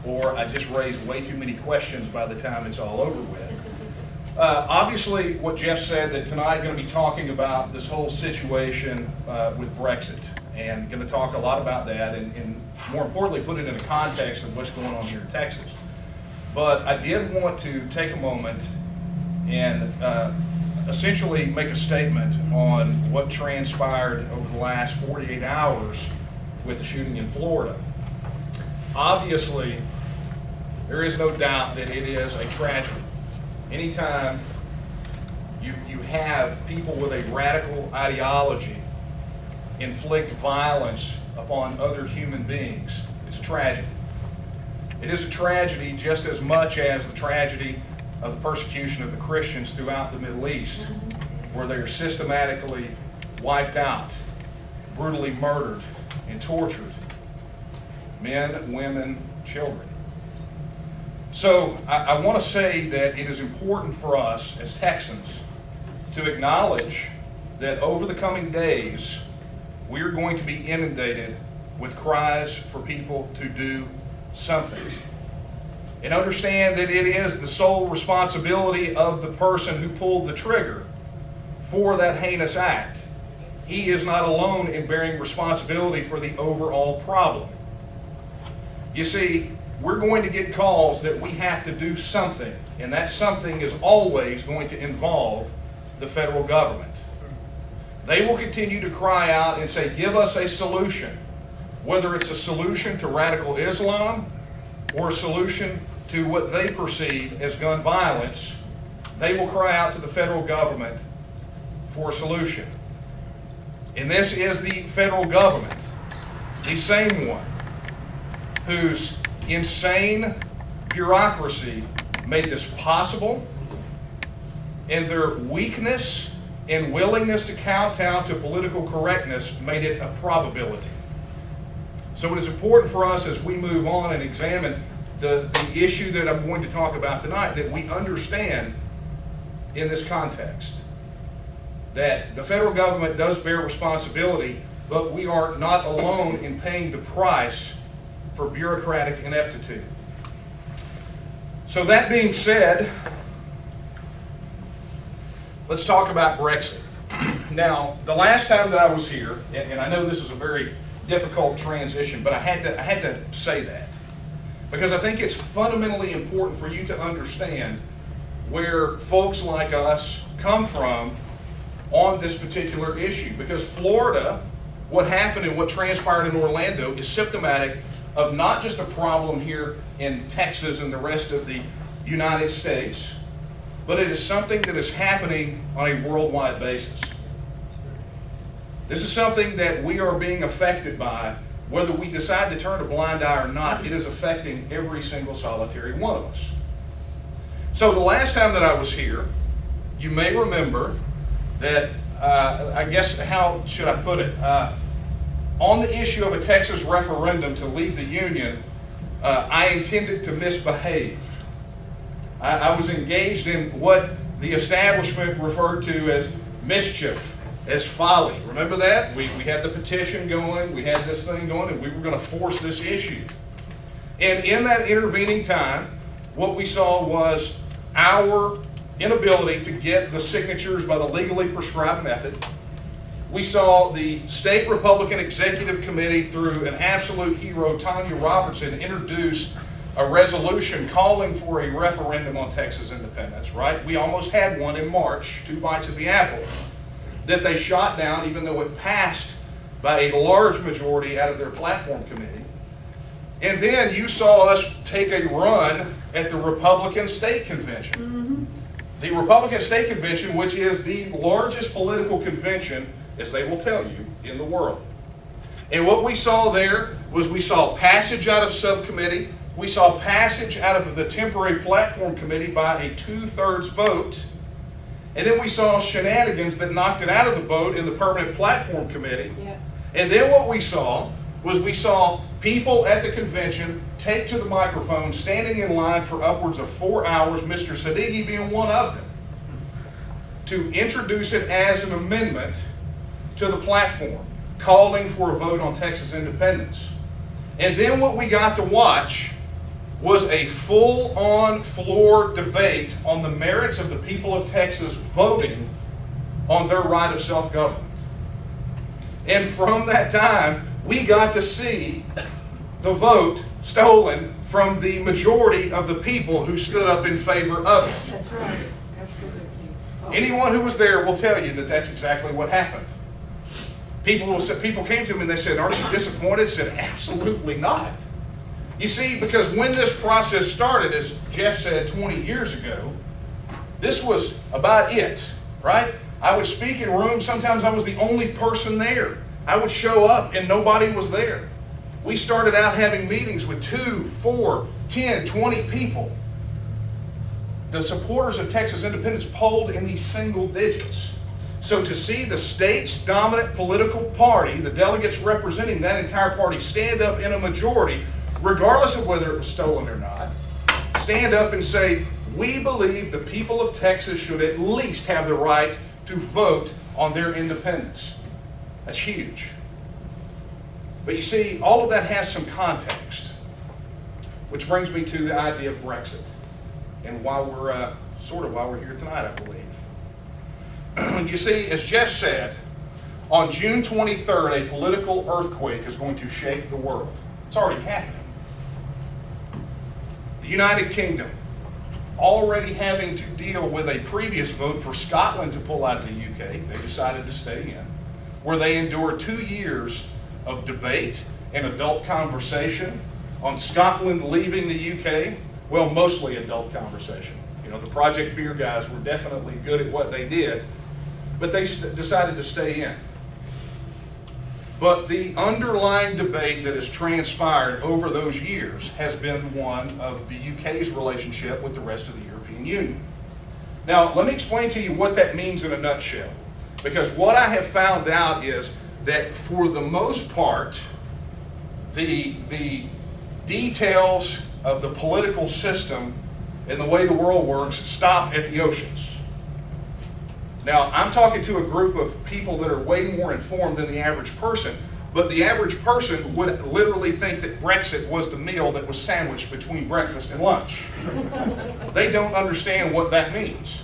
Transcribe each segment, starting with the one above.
or I just raise way too many questions by the time it's all over with. Obviously, what Jeff said, that tonight going to be talking about this whole situation with Brexit, and going to talk a lot about that, and more importantly, put it in the context of what's going on here in Texas. But I did want to take a moment and essentially make a statement on what transpired over the last 48 hours with the shooting in Florida. Obviously, there is no doubt that it is a tragedy. Anytime you have people with a radical ideology inflict violence upon other human beings, it's a tragedy. It is a tragedy just as much as the tragedy of the persecution of the Christians throughout the Middle East, where they are systematically wiped out, brutally murdered and tortured, men, women, children. So I want to say that it is important for us as Texans to acknowledge that over the coming days, we are going to be inundated with cries for people to do something. And understand that it is the sole responsibility of the person who pulled the trigger for that heinous act. He is not alone in bearing responsibility for the overall problem. You see, we're going to get calls that we have to do something, and that something is always going to involve the federal government. They will continue to cry out and say, give us a solution, whether it's a solution to radical Islam or a solution to what they perceive as gun violence. They will cry out to the federal government for a solution. And this is the federal government, the same one whose insane bureaucracy made this possible, and their weakness and willingness to kowtow to political correctness made it a probability. So it is important for us as we move on and examine the issue that I'm going to talk about tonight, that we understand in this context that the federal government does bear responsibility, but we are not alone in paying the price for bureaucratic ineptitude. So that being said, let's talk about Brexit. Now, the last time that I was here, and I know this is a very difficult transition, but I had to say that because I think it's fundamentally important for you to understand where folks like us come from on this particular issue. Because Florida, what happened and what transpired in Orlando is symptomatic of not just a problem here in Texas and the rest of the United States, but it is something that is happening on a worldwide basis. This is something that we are being affected by, whether we decide to turn a blind eye or not. It is affecting every single solitary one of us. So the last time that I was here, you may remember that, I guess, how should I put it? On the issue of a Texas referendum to leave the Union, I intended to misbehave. I was engaged in what the establishment referred to as mischief, as folly. Remember that? We had the petition going, we had this thing going, and we were going to force this issue. And in that intervening time, what we saw was our inability to get the signatures by the legally prescribed method. We saw the state Republican Executive Committee, through an absolute hero, Tanya Robertson, introduce a resolution calling for a referendum on Texas independence, right? We almost had one in March, 2 bites of the apple, that they shot down even though it passed by a large majority out of their platform committee. And then you saw us take a run at the Republican State Convention. Mm-hmm. The Republican State Convention, which is the largest political convention, as they will tell you, in the world. And what we saw there was we saw passage out of subcommittee, we saw passage out of the temporary platform committee by a 2/3 vote, and then we saw shenanigans that knocked it out of the vote in the permanent platform committee. Yeah. And then what we saw was we saw people at the convention take to the microphone, standing in line for upwards of 4 hours, Mr. Sadeghi being one of them, to introduce it as an amendment to the platform, calling for a vote on Texas independence. And then what we got to watch was a full-on floor debate on the merits of the people of Texas voting on their right of self-government. And from that time, we got to see the vote stolen from the majority of the people who stood up in favor of it. That's right, absolutely. Oh. Anyone who was there will tell you that that's exactly what happened. People came to me and they said, "Aren't you disappointed?" I said, "Absolutely not." You see, because when this process started, as Jeff said 20 years ago, this was about it, right? I would speak in rooms, sometimes I was the only person there. I would show up and nobody was there. We started out having meetings with 2, 4, 10, 20 people. The supporters of Texas independence polled in these single digits. So to see the state's dominant political party, the delegates representing that entire party, stand up in a majority, regardless of whether it was stolen or not, stand up and say, we believe the people of Texas should at least have the right to vote on their independence. That's huge. But you see, all of that has some context, which brings me to the idea of Brexit and why we're here tonight, I believe. You see, as Jeff said, on June 23rd, a political earthquake is going to shake the world. It's already happening. The United Kingdom, already having to deal with a previous vote for Scotland to pull out of the UK, they decided to stay in, where they endured 2 years of debate and adult conversation on Scotland leaving the UK. Well, mostly adult conversation. You know, the Project Fear guys were definitely good at what they did, but they decided to stay in. But the underlying debate that has transpired over those years has been one of the UK's relationship with the rest of the European Union. Now, let me explain to you what that means in a nutshell. Because what I have found out is that for the most part, the details of the political system and the way the world works stop at the oceans. Now, I'm talking to a group of people that are way more informed than the average person, but the average person would literally think that Brexit was the meal that was sandwiched between breakfast and lunch. They don't understand what that means.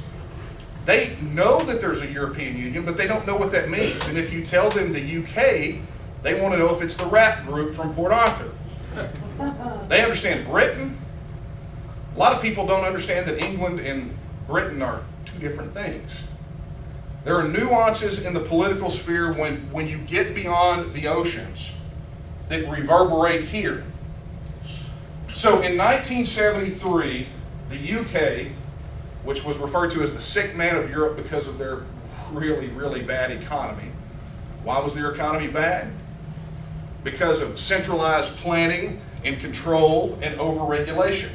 They know that there's a European Union, but they don't know what that means. And if you tell them the UK, they want to know if it's the rap group from Port Arthur. They understand Britain. A lot of people don't understand that England and Britain are two different things. There are nuances in the political sphere when you get beyond the oceans that reverberate here. So in 1973, the UK, which was referred to as the sick man of Europe because of their really, really bad economy. Why was their economy bad? Because of centralized planning and control and overregulation.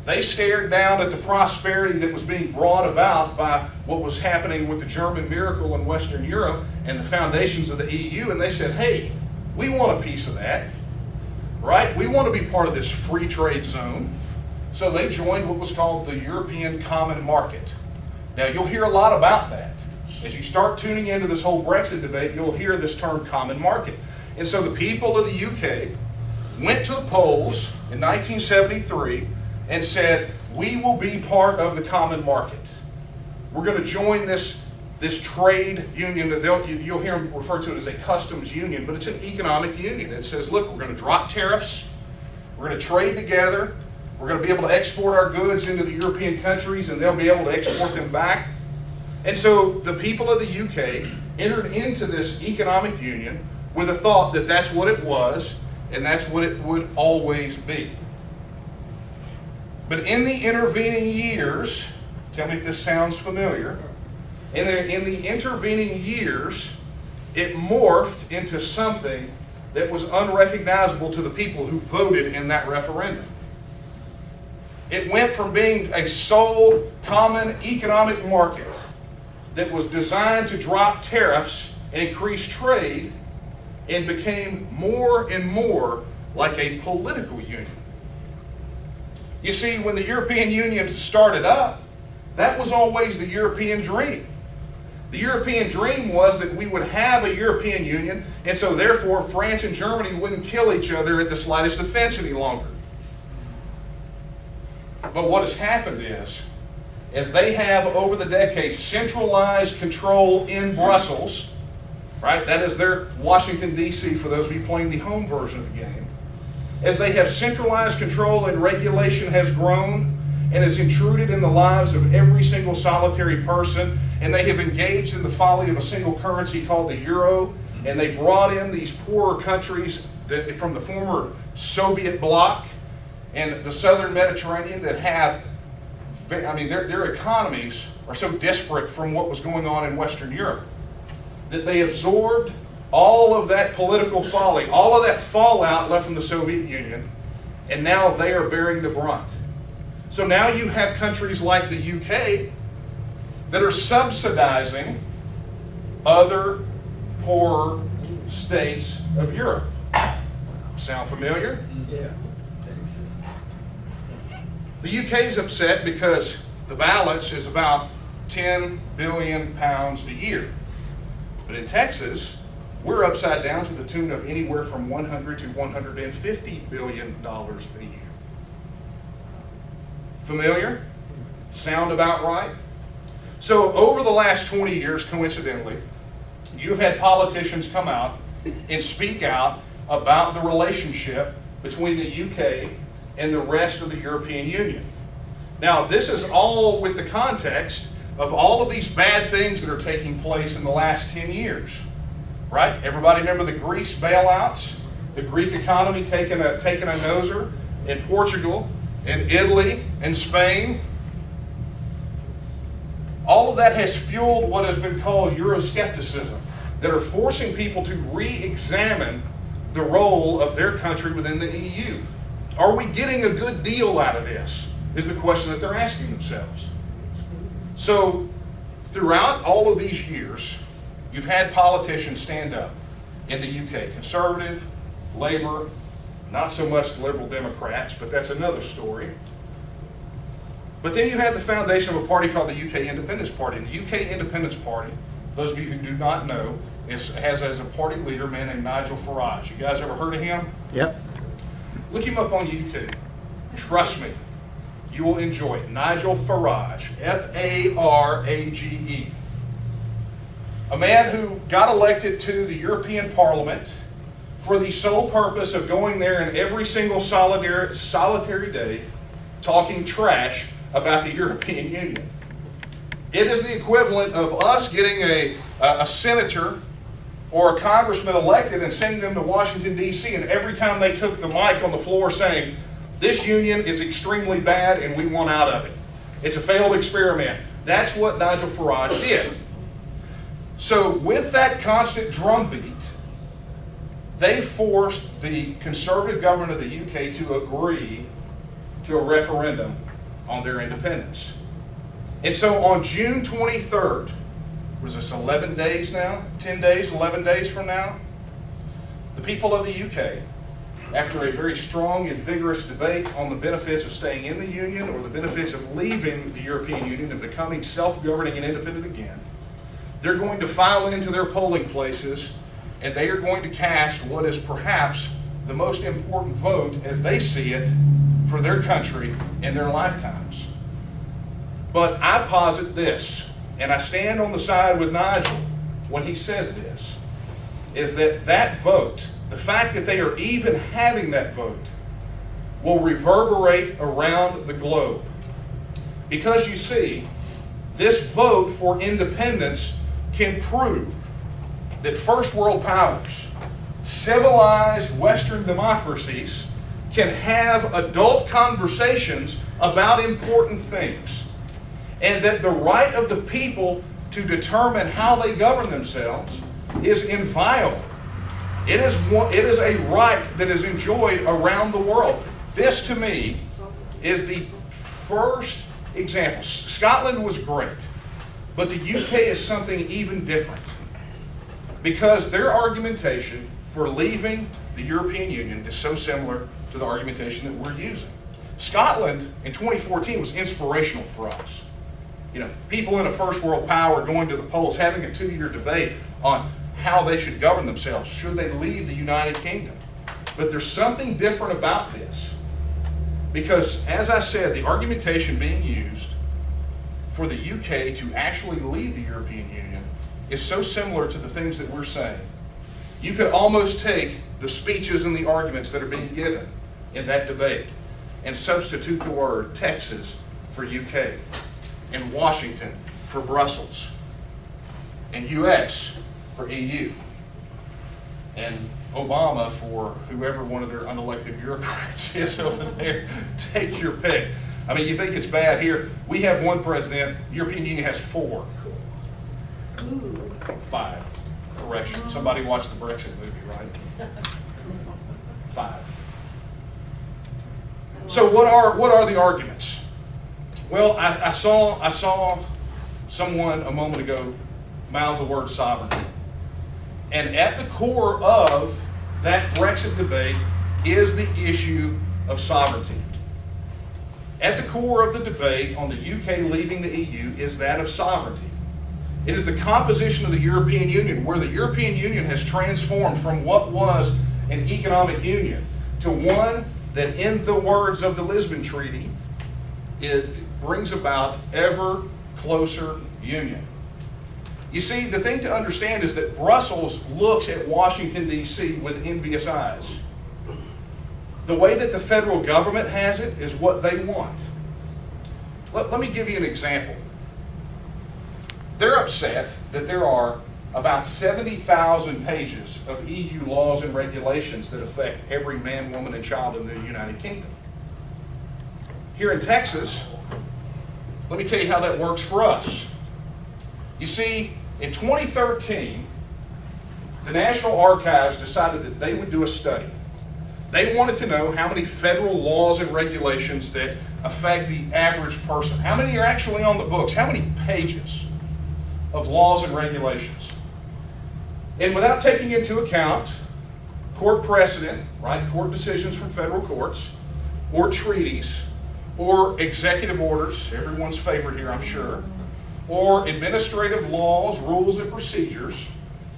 They stared down at the prosperity that was being brought about by what was happening with the German miracle in Western Europe and the foundations of the EU, and they said, hey, we want a piece of that, right? We want to be part of this free trade zone. So they joined what was called the European Common Market. Now, you'll hear a lot about that. As you start tuning into this whole Brexit debate, you'll hear this term common market. And so the people of the UK went to the polls in 1973 and said, we will be part of the common market. We're going to join this trade union. You'll hear them refer to it as a customs union, but it's an economic union. It says, look, we're going to drop tariffs. We're going to trade together. We're going to be able to export our goods into the European countries, and they'll be able to export them back. And so the people of the UK entered into this economic union with a thought that that's what it was, and that's what it would always be. But in the intervening years, tell me if this sounds familiar, in the intervening years, it morphed into something that was unrecognizable to the people who voted in that referendum. It went from being a sole common economic market that was designed to drop tariffs and increase trade and became more and more like a political union. You see, when the European Union started up, that was always the European dream. The European dream was that we would have a European Union, and so therefore France and Germany wouldn't kill each other at the slightest offense any longer. But what has happened is they have over the decades centralized control in Brussels, right? That is their Washington, D.C. for those of you playing the home version of the game. As they have centralized control and regulation has grown and has intruded in the lives of every single solitary person, and they have engaged in the folly of a single currency called the euro, and they brought in these poorer countries from the former Soviet bloc and the southern Mediterranean that have, I mean, their economies are so disparate from what was going on in Western Europe that they absorbed all of that political folly, all of that fallout left from the Soviet Union, and now they are bearing the brunt. So now you have countries like the UK that are subsidizing other poorer states of Europe. Sound familiar? Yeah. The UK is upset because the balance is about 10 billion pounds a year. But in Texas, we're upside down to the tune of anywhere from $100 to $150 billion a year. Familiar? Sound about right? So over the last 20 years, coincidentally, you've had politicians come out and speak out about the relationship between the UK and the rest of the European Union. Now, this is all with the context of all of these bad things that are taking place in the last 10 years, right? Everybody remember the Greece bailouts, the Greek economy taking a noser, in Portugal, in Italy, in Spain. All of that has fueled what has been called Euroscepticism, that are forcing people to re-examine the role of their country within the EU. Are we getting a good deal out of this? Is the question that they're asking themselves. So, throughout all of these years, you've had politicians stand up in the UK, Conservative, Labour, not so much the Liberal Democrats, but that's another story. But then you had the foundation of a party called the UK Independence Party. And the UK Independence Party, those of you who do not know, has as a party leader a man named Nigel Farage. You guys ever heard of him? Yep. Look him up on YouTube. Trust me, you will enjoy it. Nigel Farage, F-A-R-A-G-E. A man who got elected to the European Parliament for the sole purpose of going there in every single solitary day talking trash about the European Union. It is the equivalent of us getting a senator or a congressman elected and sending them to Washington, D.C., and every time they took the mic on the floor saying, this union is extremely bad and we want out of it. It's a failed experiment. That's what Nigel Farage did. So with that constant drumbeat, they forced the Conservative government of the UK to agree to a referendum on their independence. And so on June 23rd, was this 11 days now? 10 days, 11 days from now? The people of the UK, after a very strong and vigorous debate on the benefits of staying in the Union or the benefits of leaving the European Union and becoming self-governing and independent again, they're going to file into their polling places and they are going to cast what is perhaps the most important vote as they see it for their country in their lifetimes. But I posit this, and I stand on the side with Nigel when he says this, is that that vote, the fact that they are even having that vote, will reverberate around the globe. Because you see, this vote for independence can prove that first world powers, civilized Western democracies, can have adult conversations about important things. And that the right of the people to determine how they govern themselves is inviolable. It is a right that is enjoyed around the world. This, to me, is the first example. Scotland was great, but the UK is something even different. Because their argumentation for leaving the European Union is so similar to the argumentation that we're using. Scotland in 2014 was inspirational for us. You know, people in a first world power going to the polls, having a 2-year debate on how they should govern themselves. Should they leave the United Kingdom? But there's something different about this. Because, as I said, the argumentation being used for the UK to actually leave the European Union is so similar to the things that we're saying. You could almost take the speeches and the arguments that are being given in that debate and substitute the word Texas for UK, and Washington for Brussels, and US for EU, and Obama for whoever one of their unelected bureaucrats is over there. Take your pick. I mean, you think it's bad here? We have one president. The European Union has 4. Ooh. 5. Correction. Somebody watched the Brexit movie, right? 5. So what are the arguments? Well, I saw someone a moment ago mouth the word sovereignty. And at the core of that Brexit debate is the issue of sovereignty. At the core of the debate on the UK leaving the EU is that of sovereignty. It is the composition of the European Union, where the European Union has transformed from what was an economic union to one that, in the words of the Lisbon Treaty, it brings about ever closer union. You see, the thing to understand is that Brussels looks at Washington, D.C. with envious eyes. The way that the federal government has it is what they want. Let me give you an example. They're upset that there are about 70,000 pages of EU laws and regulations that affect every man, woman, and child in the United Kingdom. Here in Texas, let me tell you how that works for us. You see, in 2013, the National Archives decided that they would do a study. They wanted to know how many federal laws and regulations that affect the average person. How many are actually on the books? How many pages of laws and regulations? And without taking into account court precedent, right, court decisions from federal courts, or treaties, or executive orders, everyone's favorite here, I'm sure, or administrative laws, rules, and procedures,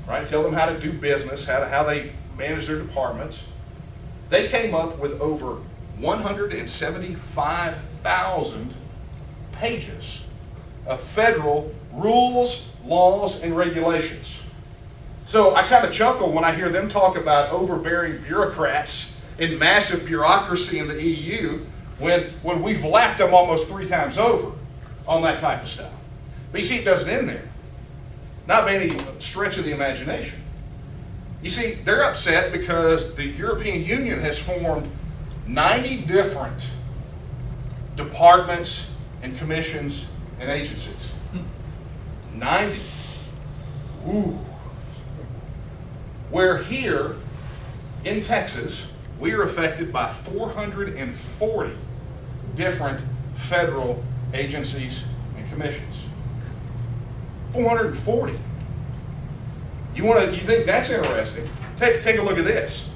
right, tell them how to do business, how they manage their departments. They came up with over 175,000 pages of federal rules, laws, and regulations. So I kind of chuckle when I hear them talk about overbearing bureaucrats and massive bureaucracy in the EU when we've lapped them almost 3 times over on that type of stuff. But you see, it doesn't end there. Not by any stretch of the imagination. You see, they're upset because the European Union has formed 90 different departments and commissions and agencies. 90. Ooh. Where here in Texas, we are affected by 440 different federal agencies and commissions. 440. You think that's interesting? Take a look at this.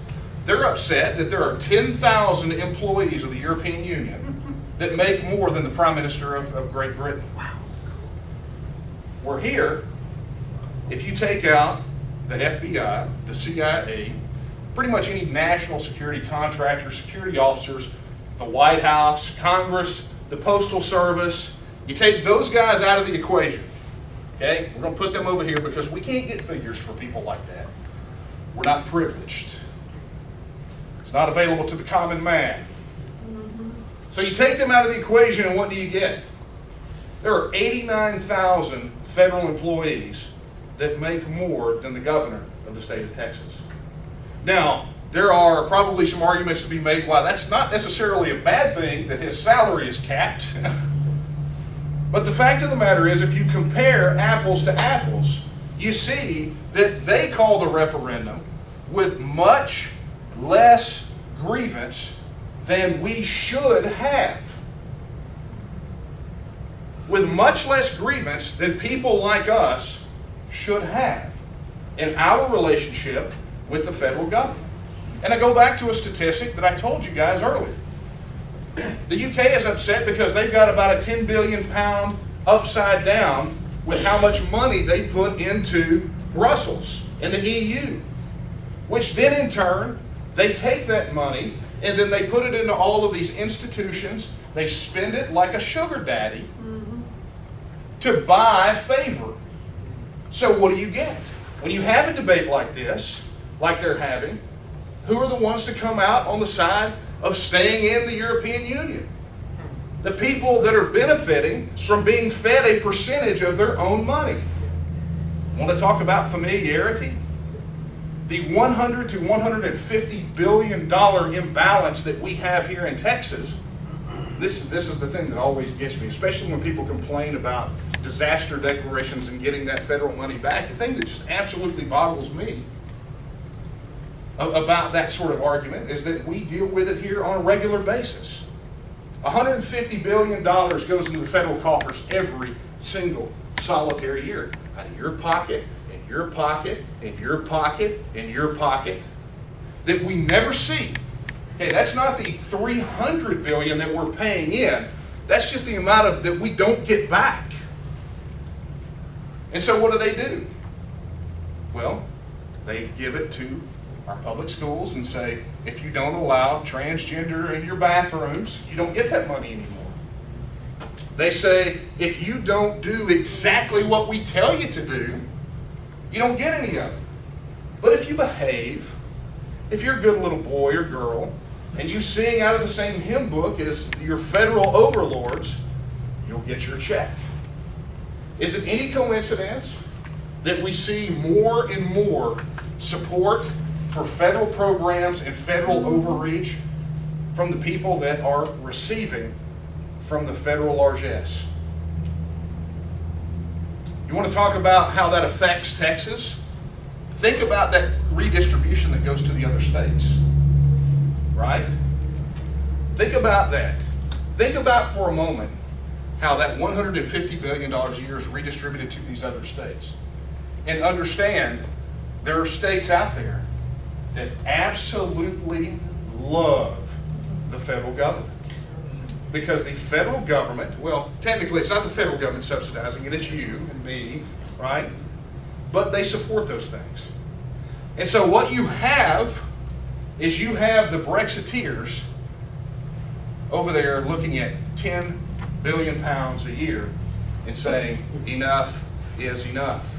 They're upset that there are 10,000 employees of the European Union that make more than the Prime Minister of Great Britain. Wow. We're here, if you take out the FBI, the CIA, pretty much any national security contractor, security officers, the White House, Congress, the Postal Service, you take those guys out of the equation. Okay, we're going to put them over here because we can't get figures for people like that. We're not privileged. It's not available to the common man. So you take them out of the equation and what do you get? There are 89,000 federal employees that make more than the governor of the state of Texas. Now, there are probably some arguments to be made why that's not necessarily a bad thing that his salary is capped. But the fact of the matter is, if you compare apples to apples, you see that they called a referendum with much less grievance than we should have. With much less grievance than people like us should have in our relationship with the federal government. And I go back to a statistic that I told you guys earlier. The UK is upset because they've got about a 10 billion pound upside down with how much money they put into Brussels and the EU, which then in turn, they take that money And then they put it into all of these institutions. They spend it like a sugar daddy to buy favor. So what do you get? When you have a debate like this, like they're having, who are the ones to come out on the side of staying in the European Union? The people that are benefiting from being fed a percentage of their own money. Want to talk about familiarity? The $100 to $150 billion imbalance that we have here in Texas, this is the thing that always gets me, especially when people complain about disaster declarations and getting that federal money back. The thing that just absolutely boggles me about that sort of argument is that we deal with it here on a regular basis. $150 billion goes into the federal coffers every single solitary year. Out of your pocket, in your pocket, in your pocket, in your pocket, that we never see. Okay, that's not the $300 billion that we're paying in. That's just the amount of that we don't get back. And so what do? Well, they give it to our public schools and say, if you don't allow transgender in your bathrooms, you don't get that money anymore. They say, if you don't do exactly what we tell you to do, you don't get any of it. But if you behave, if you're a good little boy or girl, and you sing out of the same hymn book as your federal overlords, you'll get your check. Is it any coincidence that we see more and more support for federal programs and federal overreach from the people that are receiving from the federal largesse? You want to talk about how that affects Texas? Think about that redistribution that goes to the other states, right? Think about that. Think about for a moment how that $150 billion a year is redistributed to these other states. And understand there are states out there that absolutely love the federal government. Because the federal government, well, technically it's not the federal government subsidizing it, it's you and me, right? But they support those things. And so what you have is you have the Brexiteers over there looking at 10 billion pounds a year and saying enough is enough.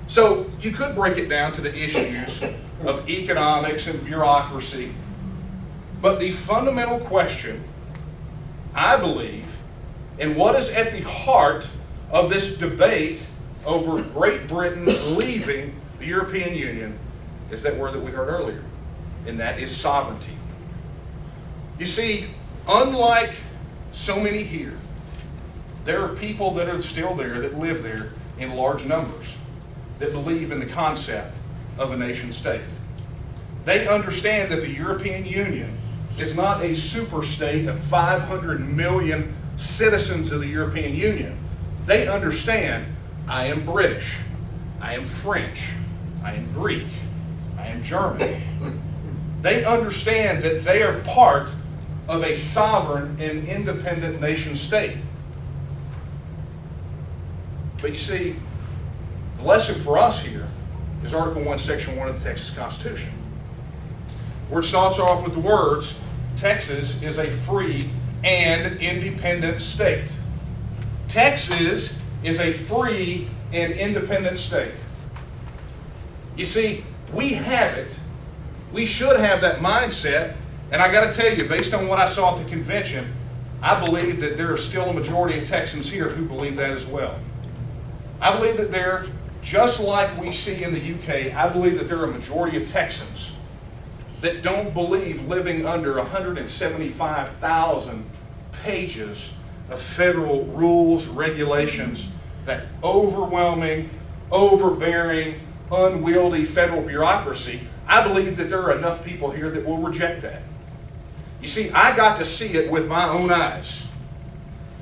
So you could break it down to the issues of economics and bureaucracy, but the fundamental question, I believe, and what is at the heart of this debate over Great Britain leaving the European Union is that word that we heard earlier, and that is sovereignty. You see, unlike so many here, there are people that are still there, that live there in large numbers, that believe in the concept of a nation state. They understand that the European Union is not a super state of 500 million citizens of the European Union. They understand, I am British, I am French, I am Greek, I am German. They understand that they are part of a sovereign and independent nation state. But you see, the lesson for us here is Article 1, Section 1 of the Texas Constitution, where it starts off with the words, Texas is a free and independent state. Texas is a free and independent state. You see, we have it. We should have that mindset, and I got to tell you, based on what I saw at the convention, I believe that there are still a majority of Texans here who believe that as well. I believe that there, just like we see in the UK, I believe that there are a majority of Texans that don't believe living under 175,000 pages of federal rules, regulations, that overwhelming, overbearing, unwieldy federal bureaucracy. I believe that there are enough people here that will reject that. You see, I got to see it with my own eyes,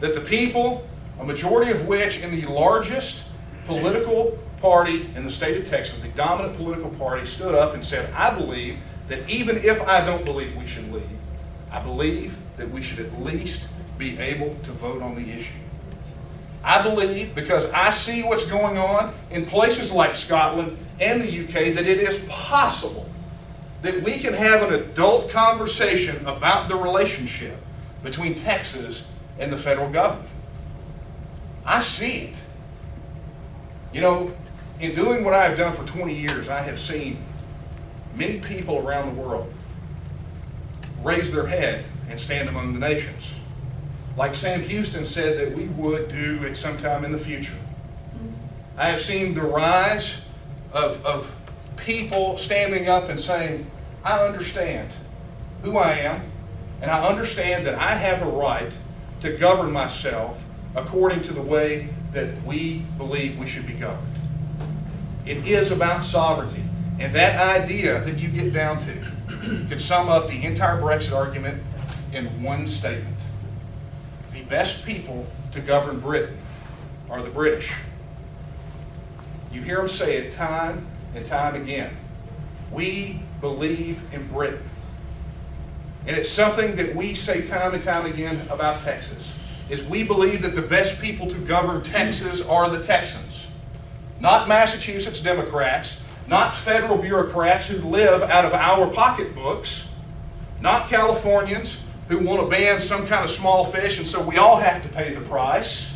that the people, a majority of which in the largest political party in the state of Texas, the dominant political party, stood up and said, I believe that even if I don't believe we should leave, I believe that we should at least be able to vote on the issue. I believe, because I see what's going on in places like Scotland and the UK, that it is possible that we can have an adult conversation about the relationship between Texas and the federal government. I see it. You know, in doing what I have done for 20 years, I have seen many people around the world raise their head and stand among the nations. Like Sam Houston said that we would do at some time in the future. I have seen the rise of people standing up and saying, I understand who I am, and I understand that I have a right to govern myself according to the way that we believe we should be governed. It is about sovereignty. And that idea that you get down to could sum up the entire Brexit argument in one statement. The best people to govern Britain are the British. You hear them say it time and time again. We believe in Britain. And it's something that we say time and time again about Texas, is we believe that the best people to govern Texas are the Texans. Not Massachusetts Democrats, not federal bureaucrats who live out of our pocketbooks, not Californians who want to ban some kind of small fish and so we all have to pay the price.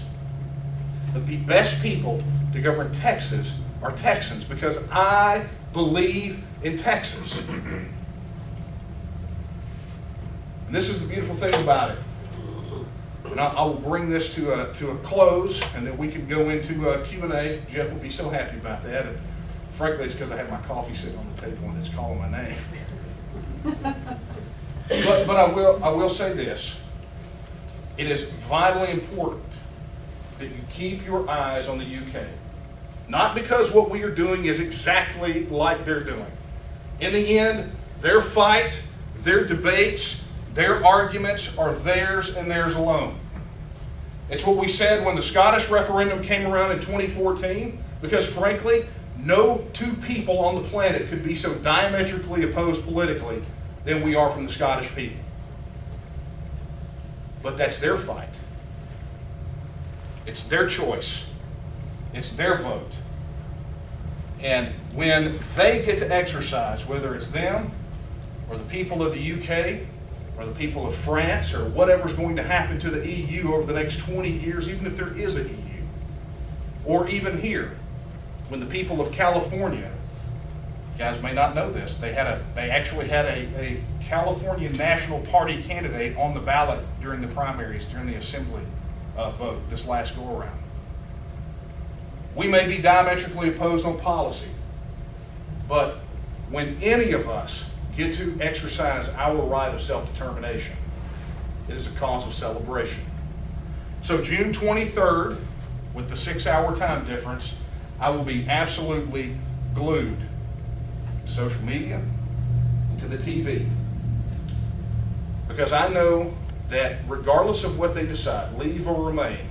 But the best people to govern Texas are Texans, because I believe in Texas. And this is the beautiful thing about it. And I will bring this to a close, and then we can go into Q&A. Jeff will be so happy about that. And frankly, it's because I have my coffee sitting on the table and it's calling my name. But I will say this. It is vitally important that you keep your eyes on the UK. Not because what we are doing is exactly like they're doing. In the end, their fight, their debates, their arguments are theirs and theirs alone. It's what we said when the Scottish referendum came around in 2014, because frankly, no two people on the planet could be so diametrically opposed politically than we are from the Scottish people. But that's their fight. It's their choice. It's their vote. And when they get to exercise, whether it's them or the people of the UK or the people of France or whatever's going to happen to the EU over the next 20 years, even if there is an EU, or even here, when the people of California, you guys may not know this, they actually had a California National Party candidate on the ballot during the primaries, during the assembly vote this last go around. We may be diametrically opposed on policy, but when any of us get to exercise our right of self-determination, it is a cause of celebration. So June 23rd, with the 6-hour time difference, I will be absolutely glued to social media, to the TV. Because I know that regardless of what they decide, leave or remain,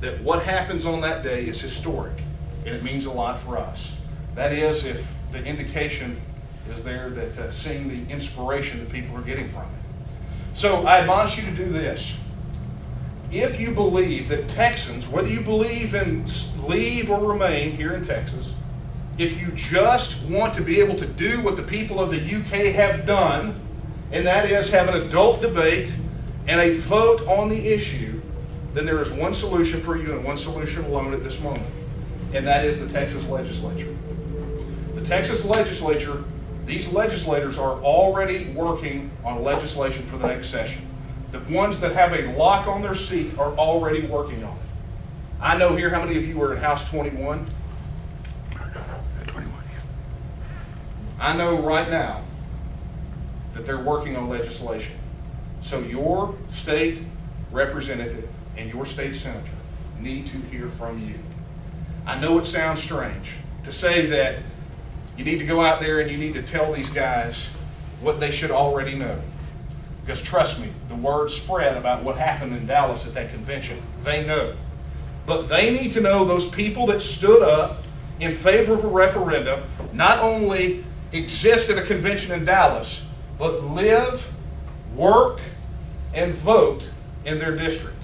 that what happens on that day is historic, and it means a lot for us. That is, if the indication is there that seeing the inspiration that people are getting from it. So I admonish you to do this. If you believe that Texans, whether you believe in leave or remain here in Texas, if you just want to be able to do what the people of the UK have done, and that is have an adult debate and a vote on the issue, then there is one solution for you and one solution alone at this moment, and that is the Texas legislature. The Texas legislature, these legislators are already working on legislation for the next session. The ones that have a lock on their seat are already working on it. I know here how many of you were in House 21? 21, yeah. I know right now that they're working on legislation. So your state representative and your state senator need to hear from you. I know it sounds strange to say that you need to go out there and you need to tell these guys what they should already know. Because trust me, the word spread about what happened in Dallas at that convention. They know. But they need to know those people that stood up in favor of a referendum not only exist at a convention in Dallas, but live, work, and vote in their district.